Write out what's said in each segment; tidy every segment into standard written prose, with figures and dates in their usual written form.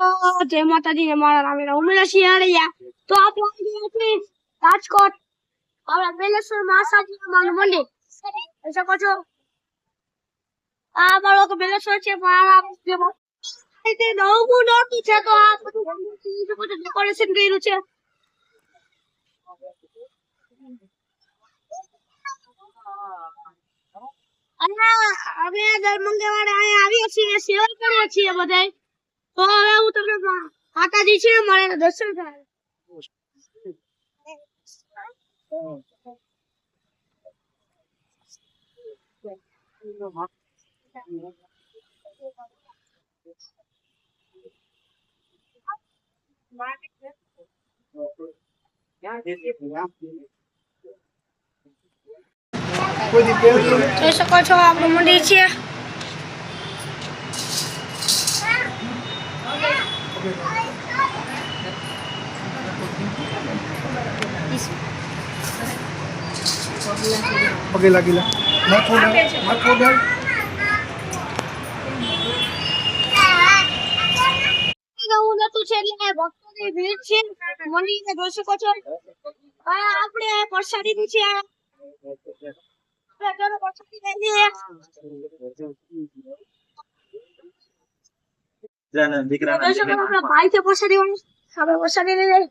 જય માતાજી અમારા રામેરા ઉમેરા શિયાળિયા તો આપણે આવી રાજકોટ આપણા બેલેશ્વર મહાસાજી માનું મંદિર જોઈ શકો છો આ બાળકો બેલેશ્વર છે પણ આ તે નવું નોટું છે તો આ બધું ડેકોરેશન કર્યું છે અને અમે દર મંગળવારે અહીંયા આવીએ છીએ સેવા કરીએ છીએ બધાય તો હવે હું તમને માતાજી છે મારે દર્શન કરાવે જોઈ શકો છો આપણું મંદિર છે પગે લાગેલા ભક્તોની ભીડ છે મંદિરને જોઈ શકો છો આપણે પ્રસાદી નું છે ભાઈ છે પ્રસાદી આપણે પ્રસાદી લઈ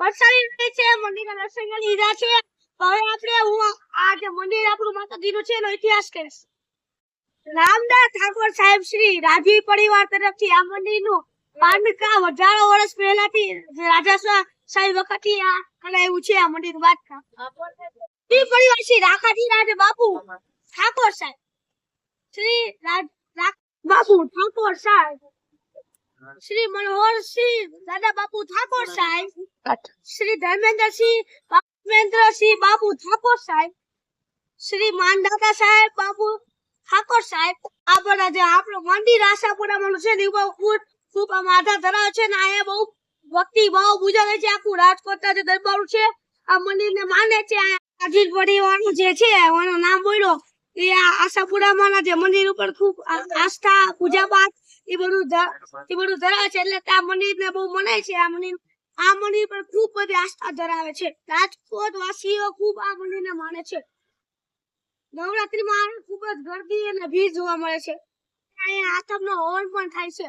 પ્રસાદી છે મંદિરના દર્શન કરી લીધા છે હવે આપણે હું આ જે મંદિર આપણું માતાજીનું છે એનો ઇતિહાસ કહીશ રામદાસ ઠાકોર સાહેબ શ્રી રાજી પરિવાર તરફથી આ મંદિરનું બાંધકામ હજારો વર્ષ પહેલાથી રાજા સાહેબ વખતથી આ કરાયું છે આ મંદિર બાંધકામ શ્રી પરિવાર શ્રી રાખાજી રાજ બાપુ ઠાકોર સાહેબ શ્રી બાપુ ઠાકોર સાહેબ શ્રી મનોહરસિંહ દાદા બાપુ ઠાકોર સાહેબ શ્રી ધર્મેન્દ્રસિંહ બાપુ ઠાકોર સાહેબ શ્રી માનદાતા સાહેબ બાપુ ઠાકોર સાહેબ આ બધા જે આપણું મંદિર આશાપુરામાં છે ને ખૂબ આધાર ધરાવે છે ને અહીંયા બહુ ભક્તિ ભાવ પૂજા છે આખું રાજકોટ જે દરબાર છે આ મંદિરને માને છે અજીત પરિવારનું જે છે એનું નામ બોલ્યો એ આશાપુરામાં જે મંદિર ઉપર ખૂબ આસ્થા પૂજા પાઠ એ બધું ધરાવે છે એટલે આ મંદિરને બહુ મનાય છે આ મંદિર પર ખૂબ બધી આસ્થા ધરાવે છે રાજકોટ વાસીઓ ખૂબ આ મંદિરને માને છે નવરાત્રીમાં ખૂબ જ ગરદી અને ભીડ જોવા મળે છે અહીંયા આતમનો હવન પણ થાય છે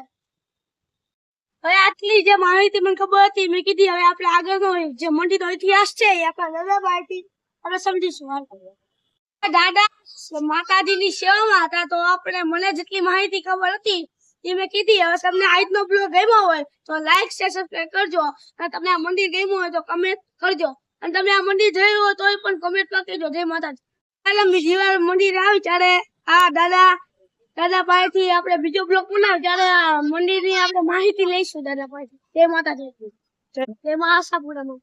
હવે આટલી જે માહિતી મને ખબર હતી મેં કીધી હવે આપણે આગળનો જે મંદિરનો ઇતિહાસ છે એ આપણા દાદાભાઈથી આપણે સમજીશું દાદા માતાજીની સેવામાં હતા તો આપણે મને જેટલી માહિતી ખબર હતી એ મેં કીધી હવે તમને આજનો બ્લોગ ગમ્યો હોય તો લાઈક શેર સબસ્ક્રાઇબ કરજો અને તમને આ મંદિર ગમ્યું હોય તો કમેન્ટ કરજો અને તમે આ મંદિર જોયું હોય તો પણ કમેન્ટમાં કહેજો જય માતાજી જીવા મંદિર આવી ત્યારે આ દાદાભાઈ થી આપણે બીજો બ્લોગ બનાવ ત્યારે મંદિર ની આપણે માહિતી લઈશું દાદાભાઈ થી જય માતાજી જય મા આશાપુરા નું